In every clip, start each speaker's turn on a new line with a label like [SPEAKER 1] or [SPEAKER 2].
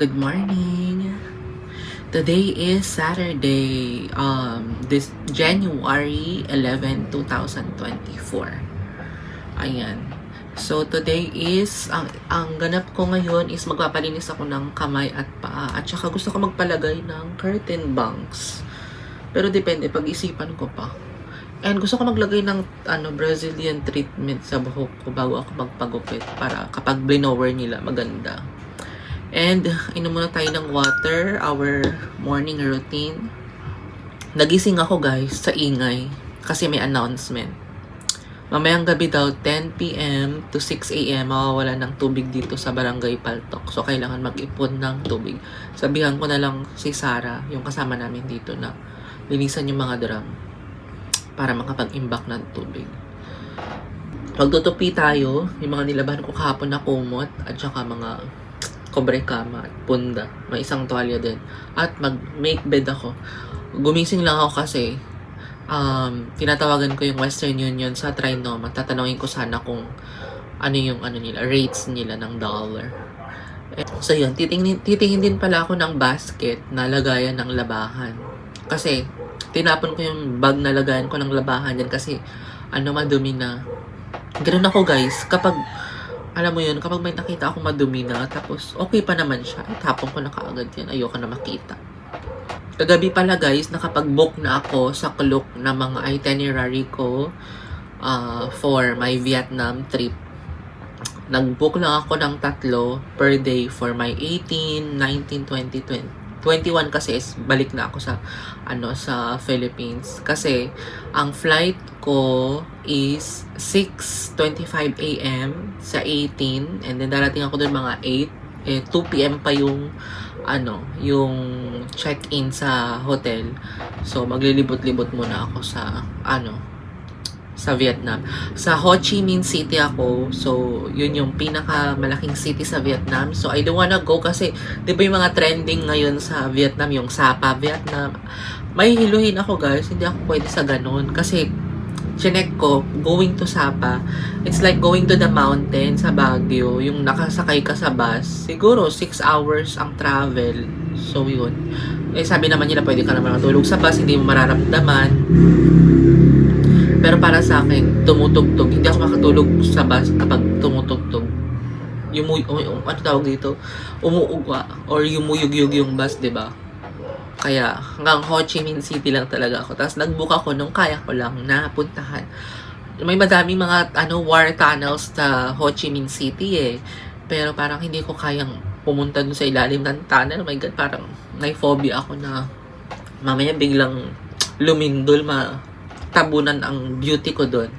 [SPEAKER 1] Good morning. Today is Saturday, this January 11, 2024. Ayan. So today is ang ganap ko ngayon is magpapalinis ako ng kamay at paa at saka gusto ko magpalagay ng curtain bangs. Pero depende, pag-isipan ko pa. And gusto ko maglagay ng Brazilian treatment sa buhok ko bago ako magpagupit para kapag blower nila maganda. And inom muna tayo ng water, our morning routine. Nagising ako guys sa ingay kasi may announcement. Mamayang gabi daw 10 p.m. to 6 a.m. mawawala ng tubig dito sa Barangay Paltok. So kailangan mag-ipon ng tubig. Sabihan ko na lang si Sarah, yung kasama namin dito, na linisan yung mga drum para makapag-imbak ng tubig. Magtutupi tayo, yung mga nilabahan ko kahapon na kumot at saka mga kobre kama at punda. May isang tuwalya din. At mag-make bed ako. Gumising lang ako kasi tinatawagan ko yung Western Union sa Trinoma. Tatanungin ko sana kung ano yung nila, rates nila ng dollar. So yun, titingin din pala ako ng basket na lagayan ng labahan. Kasi tinapon ko yung bag na lagayan ko ng labahan din kasi madumi na. Ganun ako guys, kapag alam mo yun, kapag may nakita akong madumi na, tapos okay pa naman siya, tapon ko na kaagad yan, ayoko na makita. Kagabi pala guys, nakapag-book na ako sa Klook na mga itinerary ko for my Vietnam trip. Nag-book lang ako ng 3 per day for my 18, 19, 20, 21 kasi is balik na ako sa sa Philippines kasi ang flight ko is 6:25 a.m. sa 18 and then darating ako doon mga 8 2 p.m. pa yung yung check-in sa hotel. So maglilibot-libot muna ako sa sa Vietnam. Sa Ho Chi Minh City ako. So, yun yung pinakamalaking city sa Vietnam. So, I don't wanna go kasi, di ba yung mga trending ngayon sa Vietnam, yung Sapa, Vietnam. May hiluhin ako guys, hindi ako pwede sa ganun. Kasi, chinek ko, going to Sapa, it's like going to the mountain sa Baguio. Yung nakasakay ka sa bus, siguro 6 hours ang travel. So, yun. Sabi naman nila, pwede ka naman matulog sa bus, hindi mo mararamdaman. Pero para sa akin, tumutugtog. Hindi ako makatulog sa bus kapag tumutugtog. Ano tawag dito? Umuugwa or yumuyug-yug yung bus, 'di ba? Kaya hanggang Ho Chi Minh City lang talaga ako. Tapos nag-book ako nung kaya ko lang na puntahan. May madaming mga war tunnels sa Ho Chi Minh City eh. Pero parang hindi ko kayang pumunta dun sa ilalim ng tunnel. Oh my God, parang may phobia ako na mamaya biglang lumindol, tabunan ang beauty ko doon.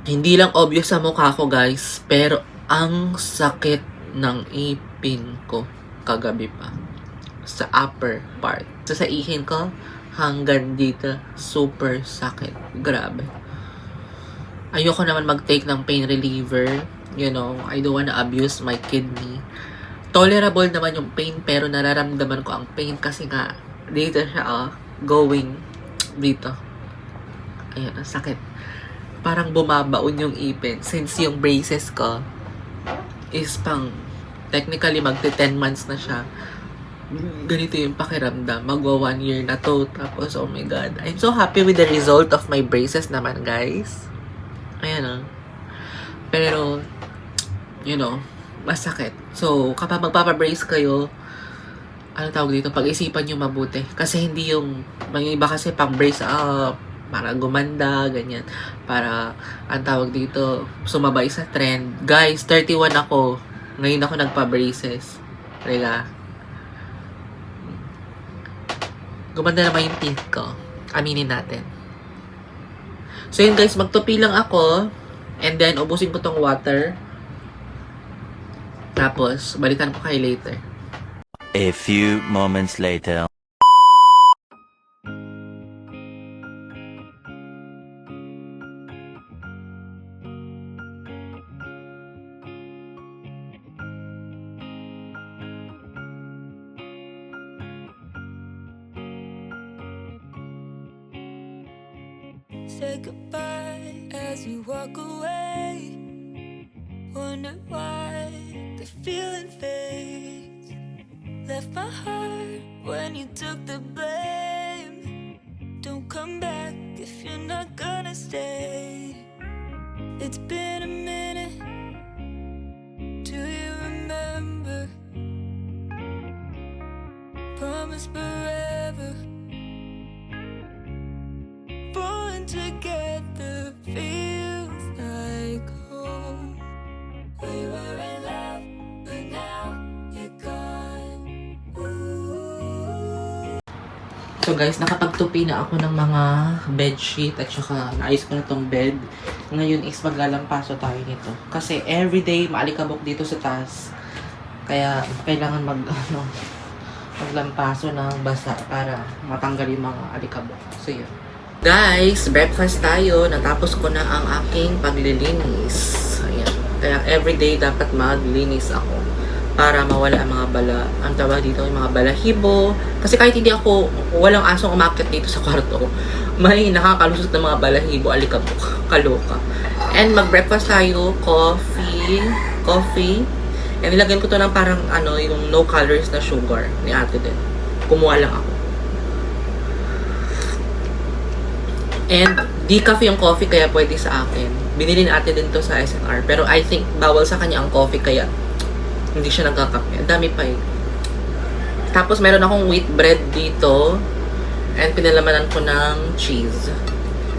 [SPEAKER 1] Hindi lang obvious sa mukha ko guys, pero ang sakit ng ipin ko kagabi pa. Sa upper part. Sa ihin ko, hanggang dito, super sakit. Grabe. Ayoko naman mag-take ng pain reliever. You know, I don't wanna abuse my kidney. Tolerable naman yung pain, pero nararamdaman ko ang pain kasi nga, dito siya, going dito. Ayan, ang sakit. Parang bumabaon yung ipin. Since yung braces ko is technically magti 10 months na siya. Ganito yung pakiramdam. Magwa 1 year na to. Tapos, oh my God. I'm so happy with the result of my braces naman, guys. Ayan Pero, masakit. So, kapag magpapabrace kayo, tawag dito, pag-isipan nyo mabuti. Kasi hindi yung, may iba kasi pang brace para gumanda, ganyan. Para, ang tawag dito, sumabay sa trend. Guys, 31 ako. Ngayon ako nagpa-braces. Talaga. Gumanda naman yung teeth ko. Aminin natin. So yun guys, magtupi lang ako. And then, ubusin ko tong water. Tapos, balikan ko kayo later.
[SPEAKER 2] A few moments later.
[SPEAKER 3] Say goodbye as you walk away. Wonder why the feeling fades. left my heart when you took the blame. Don't come back if you're not gonna stay. It's been a minute. Do you remember? Promise forever. Born together feels like home. We were in love, but now you're gone. Ooh.
[SPEAKER 1] So guys, nakapagtupi na ako ng mga bedsheet at saka naayos ko na tong bed. Ngayon is maglalampaso tayo nito. Kasi everyday maalikabok dito sa taas. Kaya kailangan maglampaso ng basa para matanggal yung mga alikabok. So yun. Guys, breakfast tayo. Natapos ko na ang aking paglilinis. Ayan. Kaya everyday dapat maglinis ako para mawala ang mga bala. Ang tawag dito yung mga balahibo. Kasi kahit hindi ako, walang asong umakyat dito sa kwarto, may nakakalusot ng mga balahibo, alikabok, kaloka. And mag-breakfast tayo, coffee. And nilagyan ko to ng parang yung no calories na sugar ni ate din. Kumuha lang ako. And decaf yung coffee kaya pwede sa akin. Binili ni ate din to sa SNR. Pero I think bawal sa kanya ang coffee kaya hindi siya nagkakape. Ang dami pa eh. Tapos meron akong wheat bread dito. And pinalamanan ko ng cheese.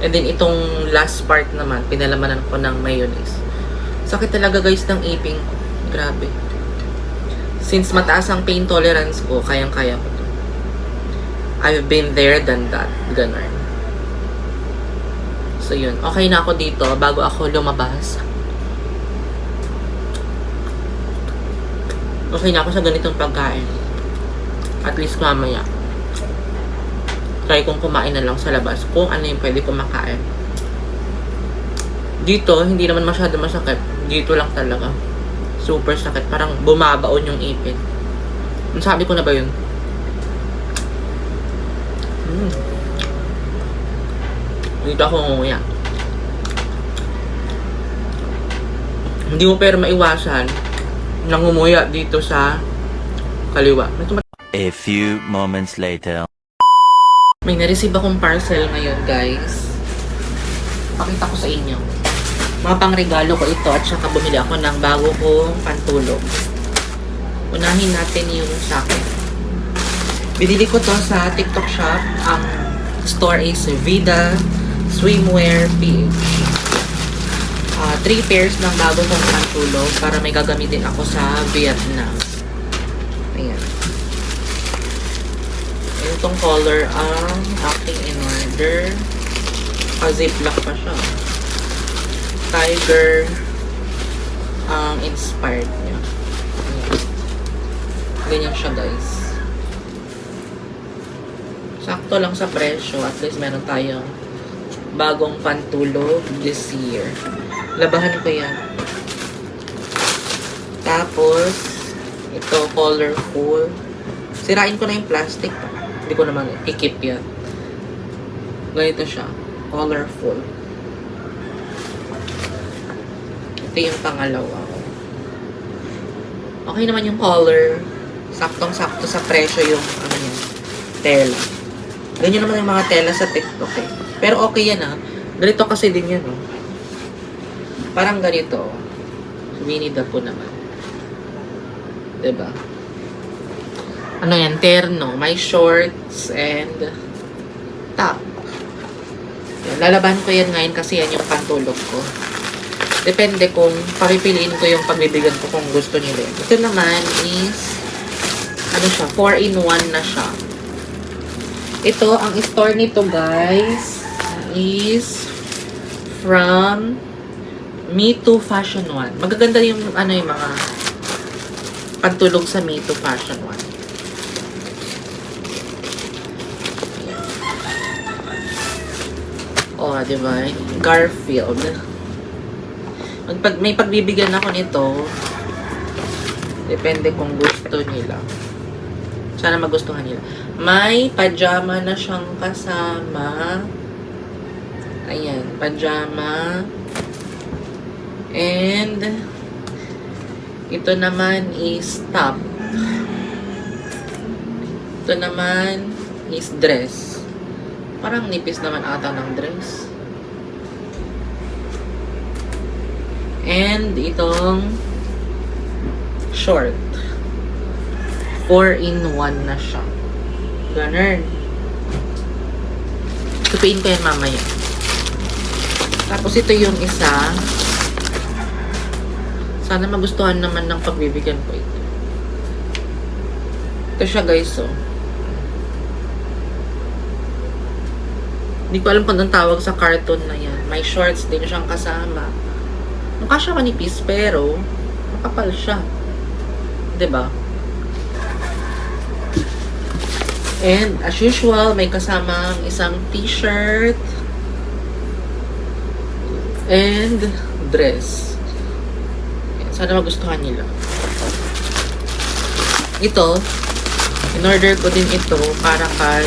[SPEAKER 1] And then itong last part naman, pinalamanan ko ng mayonnaise. Sakit talaga guys ng iping ko. Grabe. Since mataas ang pain tolerance ko, kayang-kaya ko to. I've been there than that. Ganun. So yun. Okay na ako dito bago ako lumabas. Okay na ako sa ganitong pagkain. At least mamaya. Try kong kumain na lang sa labas kung ano yung pwede kong makain. Dito, hindi naman masyado masakit. Dito lang talaga. Super sakit. Parang bumabaon yung ipin. Sabi ko na ba yun? Dito ako nguya. Hindi mo pero maiwasan nangumuya dito sa kaliwa.
[SPEAKER 2] A few moments later.
[SPEAKER 1] May na-receive akong parcel ngayon, guys. Pakita ko sa inyo. Mga pangregalo ko ito at saka bumili ako ng bago kong pantulog. Unahin natin yung sa akin. Binili ko to sa TikTok shop. Ang store is Vida Swimwear PH. 3 pairs ng bago kong pantulog para may gagamitin ako sa Vietnam. Ayan. Itong color ang aking in-order. Ziplock pa siya. Tiger ang inspired niya. Ganyan siya guys. Sakto lang sa presyo. At least meron tayong bagong pantulog this year. Labahan ko yan. Tapos, ito colorful. Sirain ko na yung plastic. Hindi ko naman i-keep yan. Ganito siya. Colorful. Ito yung pangalawa. Okay naman yung color. Saktong-sakto sa presyo yung tela. Ganyan naman yung mga tela sa TikTok eh. Pero okay yan ah. Ganito kasi din yan oh. Parang ganito. Winnie the Pooh naman. Diba? Ano yan? Terno. May shorts and top. Yan. Lalaban ko yan ngayon kasi yan yung pantulog ko. Depende kung papipiliin ko yung pagbibigyan ko kung gusto nila. Ito naman is ano siya? 4-in-1 na siya. Ito, ang store nito guys is from Me Too Fashion One. Magaganda yung yung mga pantulog sa Me Too Fashion One. Oh, diba? Garfield. May pagbibigyan ako nito. Depende kung gusto nila. Sana magustuhan nila. May pajama na siyang kasama. Ayan, pajama. And ito naman is top. Ito naman is dress. Parang nipis naman ata ng dress. And itong short. 4-in-1 na siya. Ganun. Tupiin ko yan mamaya. Tapos ito yung isa. Sana magustuhan naman ng pagbibigyan ko ito. Ito siya guys, oh. Hindi ko alam kung anong tawag sa carton na yan. May shorts din siyang kasama. Mukha siya manipis pero makapal siya. 'Di ba? And as usual, may kasamang isang t-shirt and dress. Sana magustuhan nila. Ito, in-order ko din ito para kay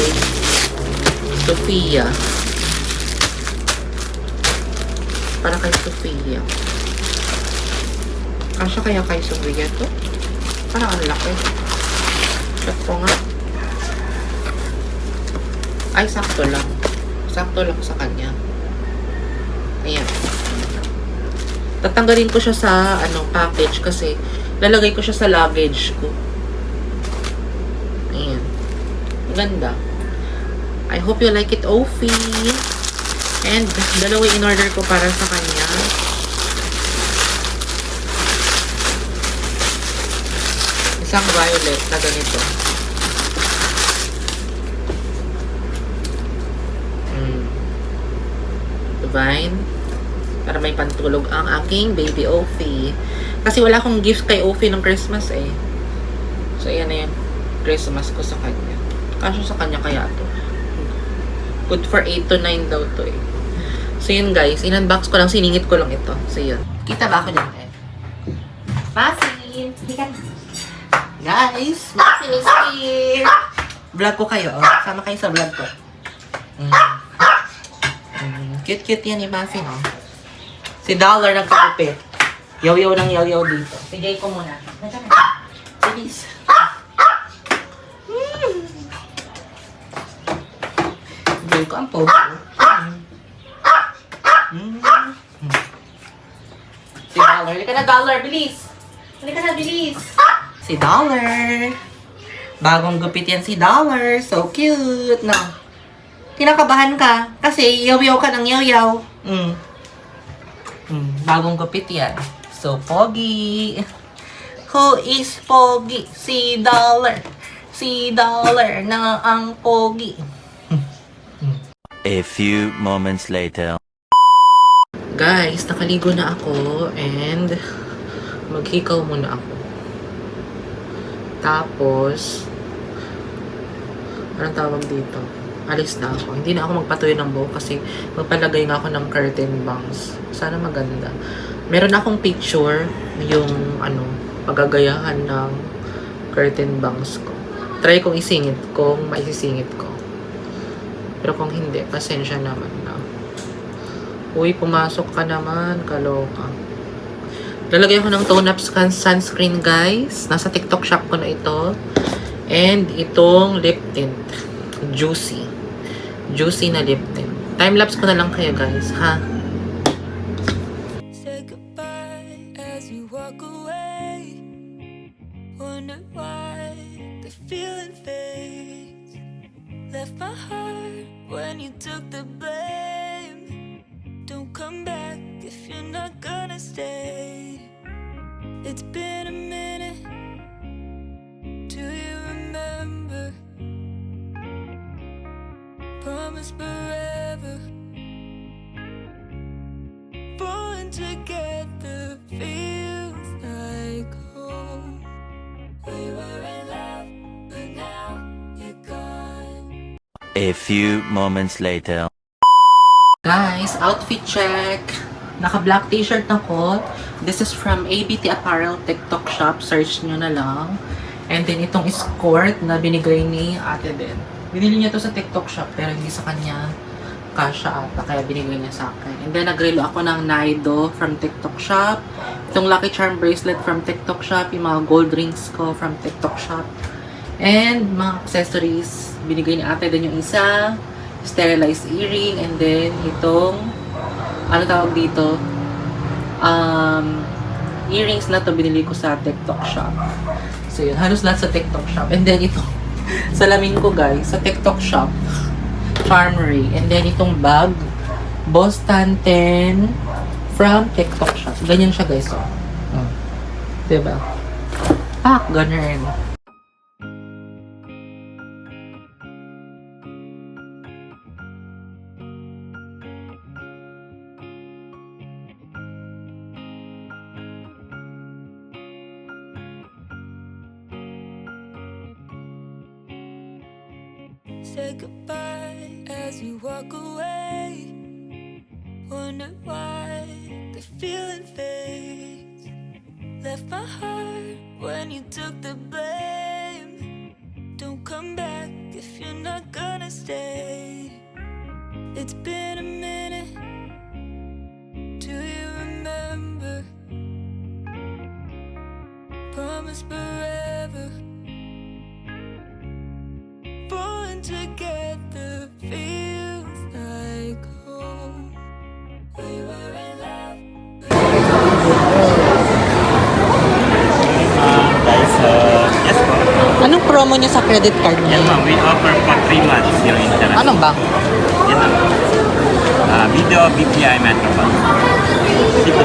[SPEAKER 1] Sofia. Para kay Sofia. Kasya kaya kay Sofia to? Parang ang laki. Check ko nga. Ay, sakto lang. Sakto lang sa kanya. Ayan. Tatanggalin ko siya sa package kasi lalagay ko siya sa luggage ko. Ayan. Ganda. I hope you like it, Ophie. And dalawa in-order ko para sa kanya. Isang violet na ganito. Divine. Para may pantulog ang aking baby Ophie. Kasi wala akong gift kay Ophie ng Christmas eh. So, ayan na yung Christmas ko sa kanya. Kaso sa kanya kaya to. Good for 8 to 9 daw to eh. So, yun guys. In-unbox ko lang. Siningit ko lang ito. So, yun. Kita ba ako din eh? Masin! Hikan! Guys! Masin is here! Vlog ko kayo. Oh. Sama kayo sa vlog ko. Cute-cute yan ni Muffin, oh. Si Dollar nagkakupit. Yaw-yaw ng yaw-yaw dito. Si Jay ko muna. Bilis. Jay ko ang pogo. Si Dollar. Halika na, Dollar. Bilis. Halika na, bilis. Si Dollar. Bagong gupit yan si Dollar. So cute. No. Kinakabahan ka kasi yaw-yaw ka ng yaw-yaw. Bagong gupit yan. So, Pogi. Who is Pogi? Si Dollar. Si Dollar na ang Pogi.
[SPEAKER 2] A few moments later.
[SPEAKER 1] Guys, nakaligo na ako and maghikaw muna ako. Tapos, anong tawag dito? Alis na ako. Hindi na ako magpatuyo ng buhok kasi magpalagay nga ako ng curtain bangs. Sana maganda. Meron akong picture yung pagagayahan ng curtain bangs ko. Try kong isingit kung maisisingit ko. Pero kung hindi, pasensya naman na. Uy, pumasok ka naman. Kaloka. Lalagay ako ng tone-up sunscreen, guys. Nasa TikTok shop ko na ito. And itong lip tint. Juicy. Juicy na lip tint. Time-lapse ko na lang kayo, guys, ha?
[SPEAKER 3] Say goodbye as you walk away. Wonder why the feeling fades. Left my heart when you took the blame. Don't come back if you're not gonna stay. It's been a minute. Do you remember? Promise forever. Born together feels like home. We were in love, but now you're gone.
[SPEAKER 2] A few moments later.
[SPEAKER 1] Guys, outfit check. Naka-black t-shirt ako. This is from ABT Apparel TikTok shop. Search nyo na lang. And then, itong skirt na binigay ni Ate Ben. Binili niya to sa TikTok shop pero hindi sa kanya kasha ata. Kaya binigay niya sa akin. And then, nagrelo ako ng Naido from TikTok shop. Itong Lucky Charm bracelet from TikTok shop. Yung mga gold rings ko from TikTok shop. And mga accessories, binigay ni ate din yung isa, sterilized earring, and then itong, ano tawag dito, earrings na to binili ko sa TikTok shop. So yun, halos lahat sa TikTok shop. And then ito, salamin ko guys, sa TikTok shop, Charmery. And then itong bag, Boston 10 from TikTok shop. Ganyan siya guys, oh. Diba? Ganun.
[SPEAKER 3] Say goodbye as you walk away. Wonder why the feeling fades. Left my heart when you took the blame. Don't come back if you're not gonna stay. It's been a minute. Do you remember? Promise forever. Born together feels like home. We were in love.
[SPEAKER 4] Guys, yes po.
[SPEAKER 1] Anong promo niyo sa credit card niyo?
[SPEAKER 4] Yan ma'am, we offer for 3 months yung interest.
[SPEAKER 1] Anong bank?
[SPEAKER 4] Yan lang. Video BPI Metrobank. Sige po.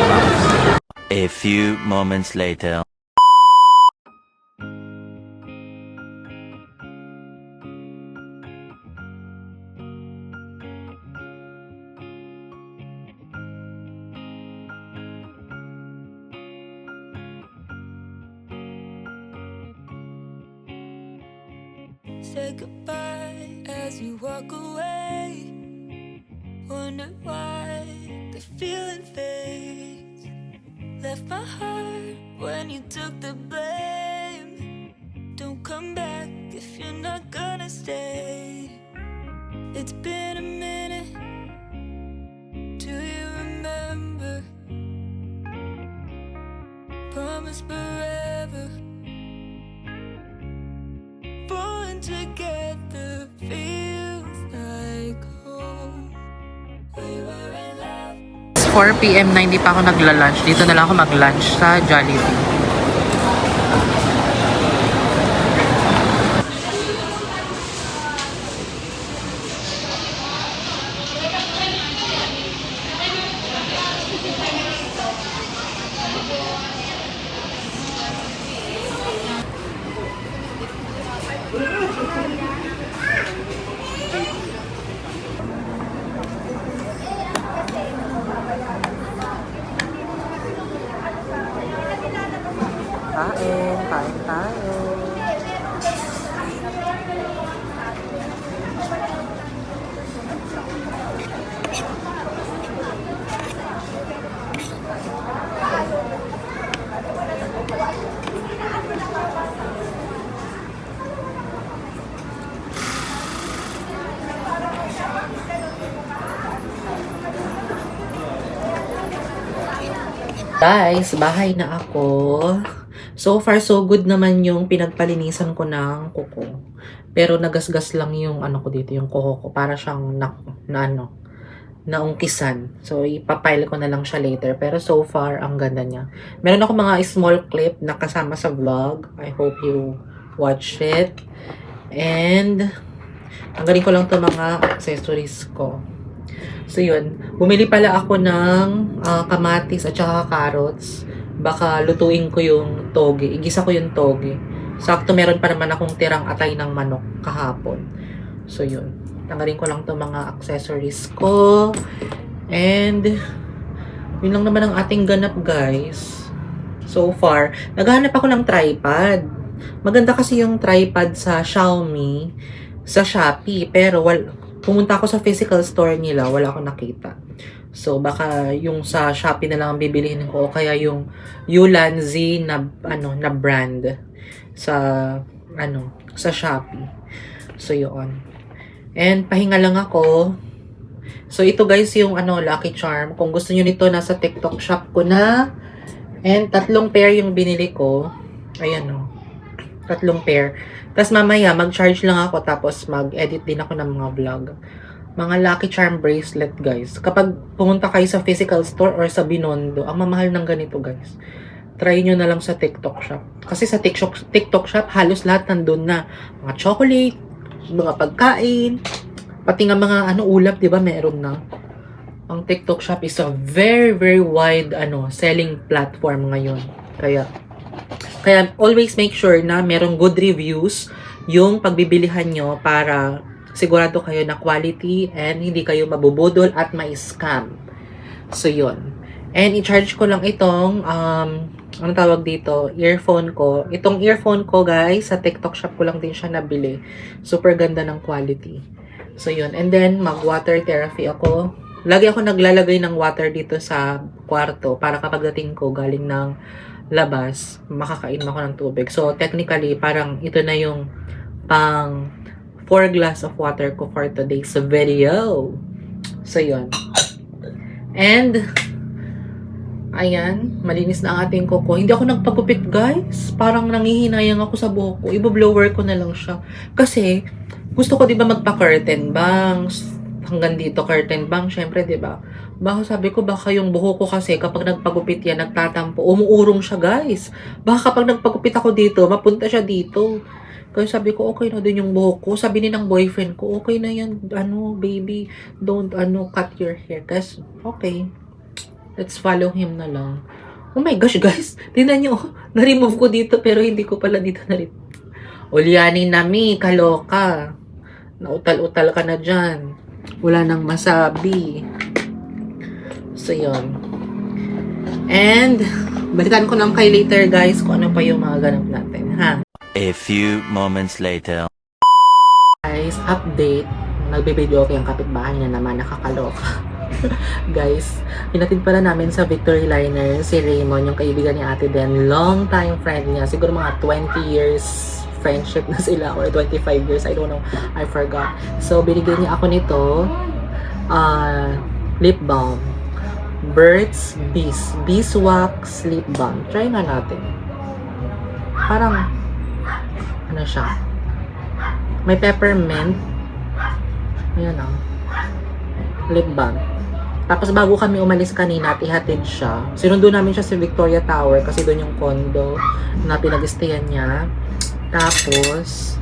[SPEAKER 2] A few moments later.
[SPEAKER 3] Say goodbye as you walk away. Wonder why the feeling fades. Left my heart when you took the blame. Don't come back if you're not gonna stay. It's been a minute. Do you remember? Promise forever. Born together feels like home. We were in love.
[SPEAKER 1] It's 4 PM na hindi pa ako nagla-lunch. Dito na lang ako mag-lunch sa Jollibee. Kain tayo. Guys, bahay na ako. So far, so good naman yung pinagpalinisan ko ng kuko. Pero nagasgas lang yung ano ko dito, yung kuko ko. Para siyang naungkisan. So, ipapile ko na lang siya later. Pero so far, ang ganda niya. Meron ako mga small clip na kasama sa vlog. I hope you watch it. And, tanggalin ko lang to mga accessories ko. So, yun. Bumili pala ako ng kamatis at saka carrots. Baka lutuin ko yung toge. Igisa ko yung toge. Sakto meron pa naman akong tirang atay ng manok kahapon. So, yun. Tanggalin ko lang to mga accessories ko. And, yun lang naman ang ating ganap, guys. So far, naghahanap ako ng tripod. Maganda kasi yung tripod sa Xiaomi, sa Shopee. Pero, pumunta ako sa physical store nila, wala akong nakita. So, baka yung sa Shopee na lang ang bibilihin ko. O kaya yung Ulanzi na brand sa, sa Shopee. So, yun. And, pahinga lang ako. So, ito guys yung, Lucky Charm. Kung gusto nyo nito, nasa TikTok shop ko na. And, 3 pair yung binili ko. Ayan, 3 3 pair. Tapos mamaya, mag-charge lang ako tapos mag-edit din ako ng mga vlog. Mga Lucky Charm bracelet, guys. Kapag pumunta kayo sa physical store or sa Binondo, ang mamahal ng ganito, guys. Try nyo na lang sa TikTok shop. Kasi sa TikTok shop, halos lahat nandun na. Mga chocolate, mga pagkain, pati nga mga ulap, di ba, meron na. Ang TikTok shop is a very, very wide selling platform ngayon. Kaya always make sure na merong good reviews yung pagbibilihan nyo para sigurado kayo na quality and hindi kayo mabubudol at ma-scam. So, yun. And i-charge ko lang itong, ano tawag dito, earphone ko. Itong earphone ko, guys, sa TikTok shop ko lang din siya nabili. Super ganda ng quality. So, yun. And then, mag-water therapy ako. Lagi ako naglalagay ng water dito sa kwarto para kapag dating ko galing ng labas, makakainom ako ng tubig. So, technically, parang ito na yung pang 4 glass of water ko for today's video. So, yun. And, ayan, malinis na ang ating kuko. Hindi ako nagpagupit, guys. Parang nangihinayang ako sa buhok ko. Iba-blower ko na lang siya. Kasi, gusto ko diba magpa-curtain bangs. Hanggang dito, curtain bang. Syempre, diba? Baka sabi ko, baka yung buhok ko kasi kapag nagpagupit yan, nagtatampo. Umuurong siya, guys. Baka kapag nagpagupit ako dito, mapunta siya dito. Kaya sabi ko, okay na din yung buhok ko. Sabi ni ng boyfriend ko, okay na yan, baby, don't, cut your hair. Kasi, okay. Let's follow him na lang. Oh my gosh, guys. Tingnan nyo, na-remove ko dito, pero hindi ko pala dito na-remove. Ulianin nami, kaloka. Nautal-utal ka na dyan. Wala nang masabi. So, yun. And, balikan ko lang kay later, guys, kung ano pa yung mga ganap natin, ha?
[SPEAKER 2] A few moments later.
[SPEAKER 1] Guys, update. Nagbibideo ko yung kapitbahay niya naman, nakakaloka. Guys, hinatid pala namin sa Victory Liner si Raymond, yung kaibigan ni Ate Den. Long time friend niya. Siguro mga 20 years friendship na sila or 25 years. I don't know. I forgot. So, binigyan niya ako nito. Lip balm. Burt's Bees. Beeswax lip balm. Try nga natin. Parang ano siya? May peppermint. Ayan o. Lip balm. Tapos bago kami umalis kanina at ihatid siya, sinundo namin siya sa Victoria Tower kasi doon yung condo na pinag-stayan niya. Tapos,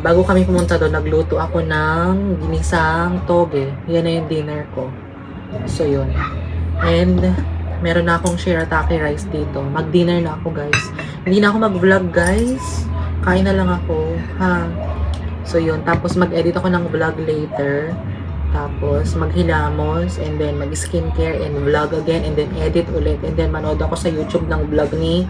[SPEAKER 1] bago kami pumunta doon, nagluto ako ng ginisang toge. Yan na yung dinner ko. So, yun. And, meron na akong shirataki rice dito. Mag-dinner na ako, guys. Hindi na ako mag-vlog, guys. Kain na lang ako, ha? So, yun. Tapos, mag-edit ako ng vlog later. Tapos, maghilamos. And then, mag-skincare and vlog again. And then, edit ulit. And then, manood ako sa YouTube ng vlog ni,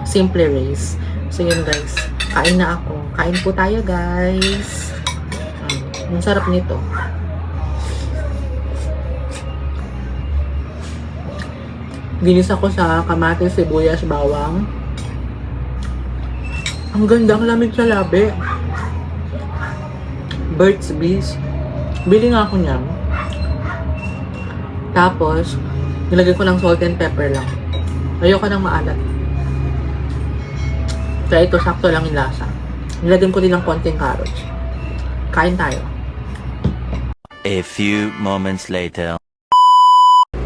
[SPEAKER 1] Simple Race. So, yun, guys. Kain na ako. Kain po tayo, guys. Ang sarap nito. Ginis ako sa kamatis, sibuyas, bawang. Ang ganda, ang lamig sa labi. Burt's Bees. Bili nga ako niyan. Tapos, nilagay ko ng salt and pepper lang. Ayoko nang maalat. Kaya ito, sakto lang yung lasa. Nilagyan ko din ng konting carrots. Kain tayo.
[SPEAKER 2] A few moments later.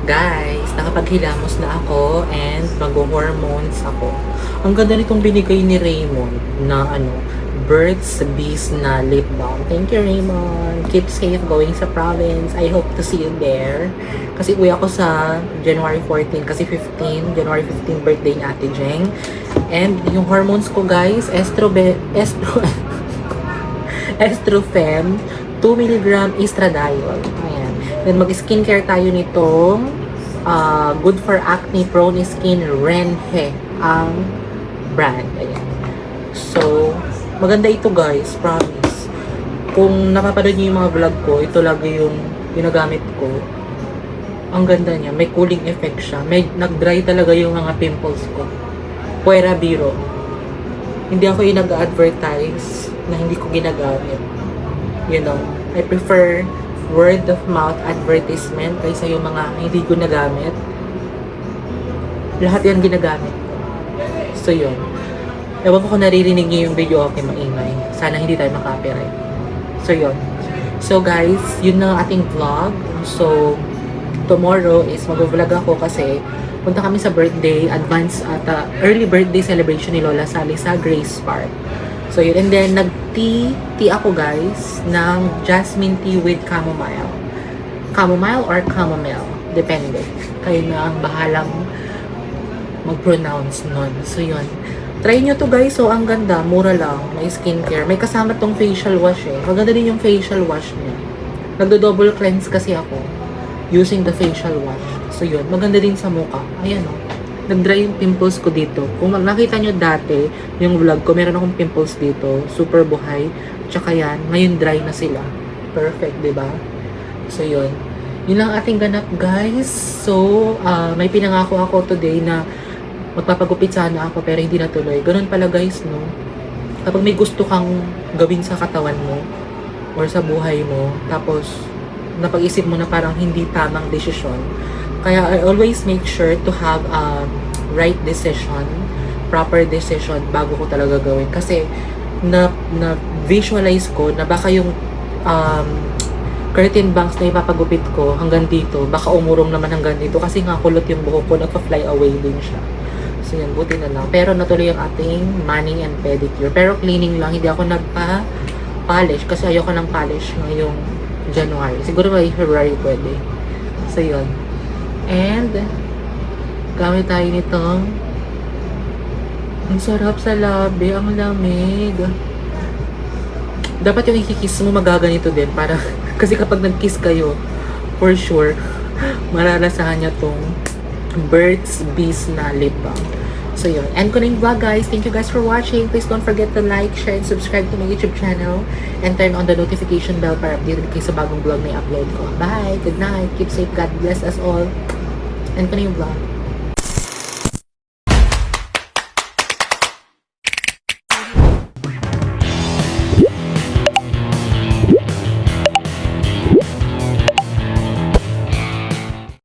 [SPEAKER 1] Guys, nakapaghilamos na ako and mag-hormones ako. Ang ganda nitong binigay ni Raymond na Burt's Bees na lip balm. Thank you, Raymond. Keep safe going sa province. I hope to see you there. Kasi uwi ako sa January 14 kasi January 15 birthday ni Ate Jeng. And yung hormones ko, guys, Estrofem, 2 mg estradiol. Ayan. Then mag-skincare tayo nitong good for acne prone skin Renhe ang brand. Ayan. So, maganda ito, guys, promise. Kung napapanood niyo yung mga vlog ko, ito lagi yung ginagamit ko. Ang ganda niya, may cooling effect siya. May nag-dry talaga yung mga pimples ko. Puwera biro. Hindi ako yung nag-advertise na hindi ko ginagamit. You know, I prefer word of mouth advertisement kaysa yung mga hindi ko nagamit. Lahat yan ginagamit ko. So, yun. Ewan ko kung naririnig niyo yung video, okay, maingay. Sana hindi tayo makapiright. So, yun. So, guys, yun na ang ating vlog. So, tomorrow is mag-vlog ako kasi punta kami sa birthday, early birthday celebration ni Lola Sally sa Grace Park. So, yun. And then, nag-tea ako, guys, ng jasmine tea with chamomile. Chamomile or chamomile. Depende. Kayo na ang bahalang mag-pronounce nun. So, yun. Try nyo to, guys. So, ang ganda. Mura lang. May skincare. May kasama tong facial wash, eh. Maganda din yung facial wash niya. Nagdo-double cleanse kasi ako using the facial wash. So, yun. Maganda din sa mukha. Ayan, oh. Nag-dry yung pimples ko dito. Kung nakita nyo dati, yung vlog ko, meron akong pimples dito. Super buhay. Tsaka yan. Ngayon, dry na sila. Perfect, diba? So, yun. Yun lang ating ganap, guys. So, may pinangako ako today na magpapagupit sana ako pero hindi natuloy. Ganun pala, guys, no? Kapag may gusto kang gawin sa katawan mo or sa buhay mo, tapos napag-isip mo na parang hindi tamang desisyon, kaya I always make sure to have a right decision, proper decision bago ko talaga gawin. Kasi na-visualize ko na baka yung curtain bangs na ipapagupit ko hanggang dito, baka umurong naman hanggang dito kasi nga kulot yung buhok ko, nagpa-fly away din siya. So yan, buti na lang. Pero natuloy yung ating mani and pedicure. Pero cleaning lang, hindi ako nagpa-polish kasi ayoko ng polish ngayong January. Siguro may February pwede. So yun. And gamit tayo nitong ang sarap sa labi, ang lamig. Dapat yung ikikiss mo magaganito din para kasi kapag nag-kiss kayo, for sure mararasahan niya tong Burt's Bees na lip balm. So yun. End ko na yung vlog, guys. Thank you guys for watching. Please don't forget to like, share, and subscribe to my YouTube channel. And turn on the notification bell para updated kayo sa bagong vlog na i-upload ko. Bye! Good night! Keep safe. God bless us all. End ko na yung vlog.